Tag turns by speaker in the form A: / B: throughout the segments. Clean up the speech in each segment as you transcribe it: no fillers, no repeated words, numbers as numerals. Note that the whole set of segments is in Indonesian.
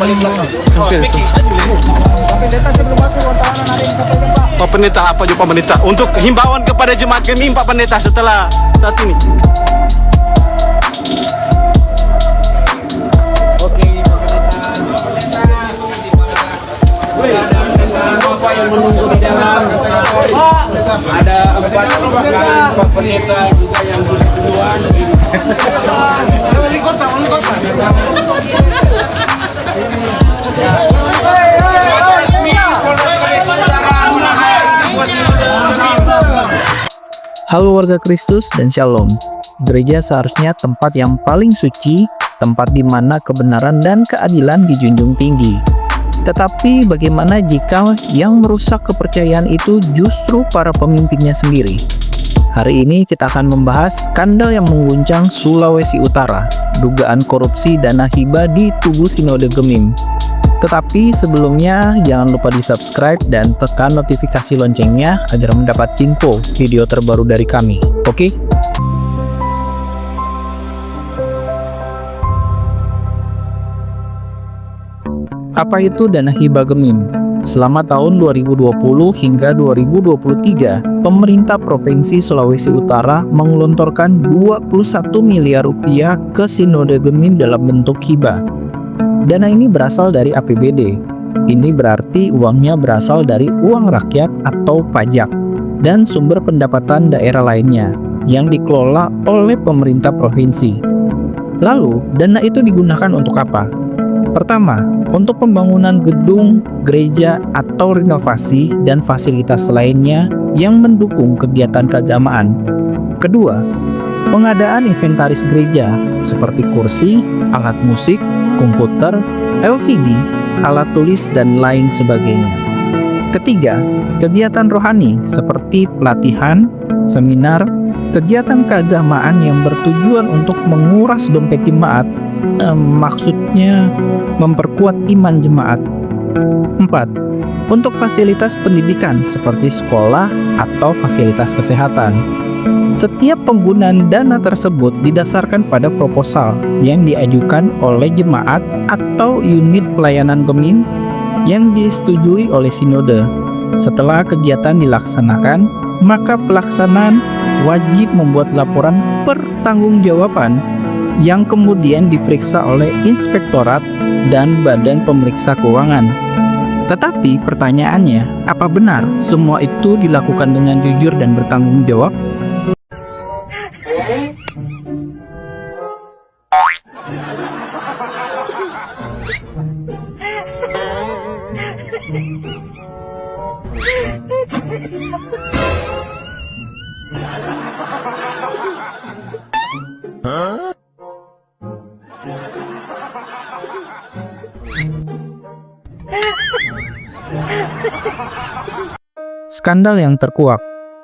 A: paling belakang.
B: Hampir itu. Pak Pendeta, apa juga Pak Pendeta untuk himbauan kepada jemaat kami Pak Pendeta setelah saat ini?
A: Oke, Bapak yang menunggu di dalam. Ada 4 Pak Pendeta juga yang sudah duluan. Wali kota.
C: Halo warga Kristus dan Shalom. Gereja seharusnya tempat yang paling suci, tempat di mana kebenaran dan keadilan dijunjung tinggi. Tetapi bagaimana jika yang merusak kepercayaan itu justru para pemimpinnya sendiri? Hari ini kita akan membahas skandal yang mengguncang Sulawesi Utara, dugaan korupsi dana hibah di tubuh Sinode Gemim. Tetapi sebelumnya jangan lupa di-subscribe dan tekan notifikasi loncengnya agar mendapat info video terbaru dari kami. Oke? Apa itu dana hibah Gemim? Selama tahun 2020 hingga 2023, pemerintah Provinsi Sulawesi Utara menggelontorkan 21 miliar rupiah ke Sinode Gemim dalam bentuk hibah. Dana ini berasal dari APBD. Ini berarti uangnya berasal dari uang rakyat atau pajak dan sumber pendapatan daerah lainnya yang dikelola oleh pemerintah provinsi. Lalu, dana itu digunakan untuk apa? Pertama, untuk pembangunan gedung, gereja, atau renovasi dan fasilitas lainnya yang mendukung kegiatan keagamaan. Kedua, pengadaan inventaris gereja seperti kursi, alat musik, komputer, LCD, alat tulis, dan lain sebagainya. Ketiga, kegiatan rohani seperti pelatihan, seminar, kegiatan keagamaan yang bertujuan untuk menguras dompet jemaat, maksudnya memperkuat iman jemaat. 4. Untuk fasilitas pendidikan seperti sekolah atau fasilitas kesehatan. Setiap penggunaan dana tersebut didasarkan pada proposal yang diajukan oleh jemaat atau unit pelayanan Gemim yang disetujui oleh sinode. Setelah kegiatan dilaksanakan, maka pelaksanaan wajib membuat laporan pertanggungjawaban yang kemudian diperiksa oleh inspektorat dan badan pemeriksa keuangan. Tetapi pertanyaannya, apa benar semua itu dilakukan dengan jujur dan bertanggung jawab? Skandal yang terkuak.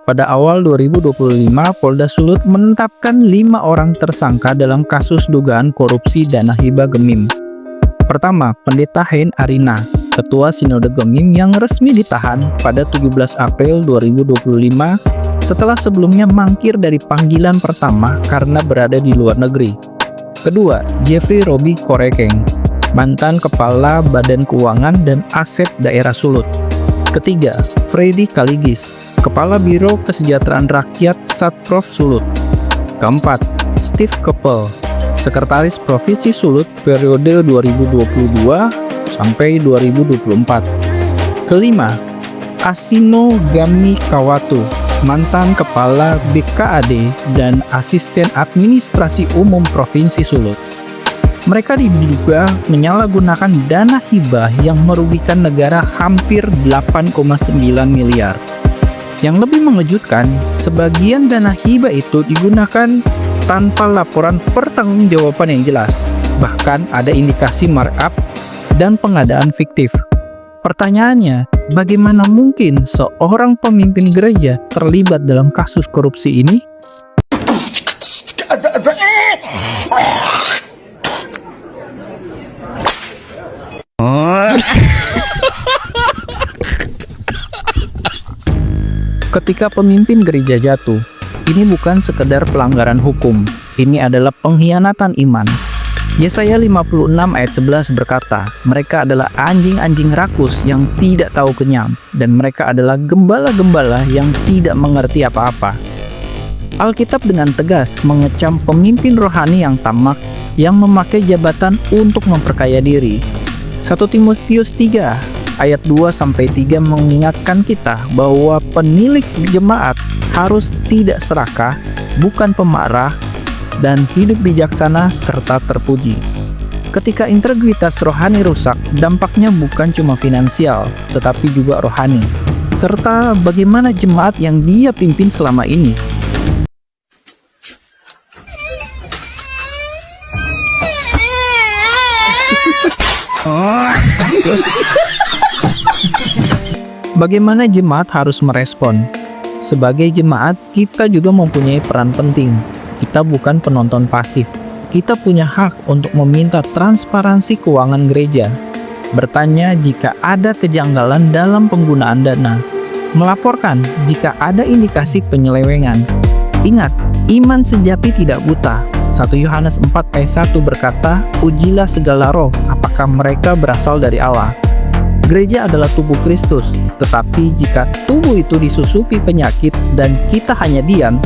C: Pada awal 2025, Polda Sulut menetapkan 5 orang tersangka dalam kasus dugaan korupsi dana hibah Gemim. Pertama, Pendeta Hein Arina, Ketua Sinode Gemim yang resmi ditahan pada 17 April 2025 setelah sebelumnya mangkir dari panggilan pertama karena berada di luar negeri. Kedua, Jeffrey Robi Korekeng, mantan Kepala Badan Keuangan dan Aset Daerah Sulut. Ketiga, Freddy Kaligis, Kepala Biro Kesejahteraan Rakyat Satprov Sulut. Keempat, Steve Keppel, Sekretaris Provinsi Sulut periode 2022 sampai 2024. Kelima, Asino Gami Kawatu, mantan Kepala BKAD dan Asisten Administrasi Umum Provinsi Sulut. Mereka diduga menyalahgunakan dana hibah yang merugikan negara hampir 8,9 miliar. Yang lebih mengejutkan, sebagian dana hibah itu digunakan tanpa laporan pertanggungjawaban yang jelas. Bahkan ada indikasi markup dan pengadaan fiktif. Pertanyaannya, bagaimana mungkin seorang pemimpin gereja terlibat dalam kasus korupsi ini? Ketika pemimpin gereja jatuh, ini bukan sekedar pelanggaran hukum, ini adalah pengkhianatan iman. Yesaya 56 ayat 11 berkata, mereka adalah anjing-anjing rakus yang tidak tahu kenyang, dan mereka adalah gembala-gembala yang tidak mengerti apa-apa. Alkitab dengan tegas mengecam pemimpin rohani yang tamak, yang memakai jabatan untuk memperkaya diri. 1 Timotius 3 ayat 2-3 mengingatkan kita bahwa penilik jemaat harus tidak serakah, bukan pemarah, dan hidup bijaksana serta terpuji. Ketika integritas rohani rusak, dampaknya bukan cuma finansial, tetapi juga rohani. Serta bagaimana jemaat yang dia pimpin selama ini. Bagaimana jemaat harus merespon? Sebagai jemaat, kita juga mempunyai peran penting. Kita bukan penonton pasif. Kita punya hak untuk meminta transparansi keuangan gereja, bertanya jika ada kejanggalan dalam penggunaan dana, melaporkan jika ada indikasi penyelewengan. Ingat, iman sejati tidak buta. 1 Yohanes 4 ayat 1 berkata, ujilah segala roh, apakah mereka berasal dari Allah. Gereja adalah tubuh Kristus, tetapi jika tubuh itu disusupi penyakit dan kita hanya diam,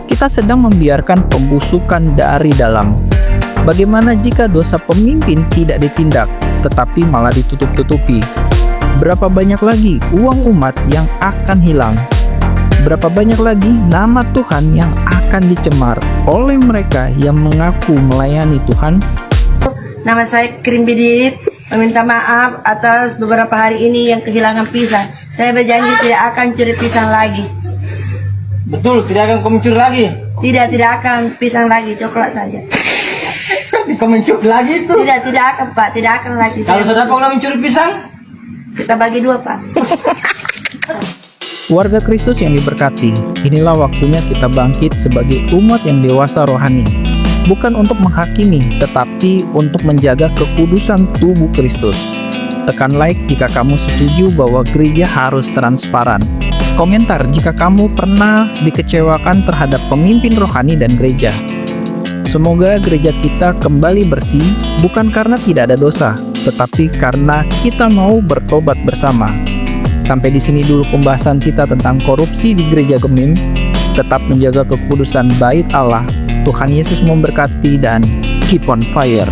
C: kita sedang membiarkan pembusukan dari dalam. Bagaimana jika dosa pemimpin tidak ditindak, tetapi malah ditutup-tutupi? Berapa banyak lagi uang umat yang akan hilang? Berapa banyak lagi nama Tuhan yang akan dicemar oleh mereka yang mengaku melayani Tuhan?
D: Nama saya Krim Bidit, meminta maaf atas beberapa hari ini yang kehilangan pisang. Saya berjanji tidak akan curi pisang lagi.
A: Betul, tidak akan kau mencuri lagi.
D: Tidak akan pisang lagi, coklat saja.
A: Kau mencuri lagi itu.
D: Tidak akan Pak, tidak akan lagi.
A: Kalau saudara kau mencuri pisang,
D: kita bagi dua Pak.
C: Warga Kristus yang diberkati, inilah waktunya kita bangkit sebagai umat yang dewasa rohani. Bukan untuk menghakimi, tetapi untuk menjaga kekudusan tubuh Kristus. Tekan like jika kamu setuju bahwa gereja harus transparan. Komentar jika kamu pernah dikecewakan terhadap pemimpin rohani dan gereja. Semoga gereja kita kembali bersih, bukan karena tidak ada dosa, tetapi karena kita mau bertobat bersama. Sampai di sini dulu pembahasan kita tentang korupsi di gereja Gemim. Tetap menjaga kekudusan bait Allah. Tuhan Yesus memberkati dan keep on fire.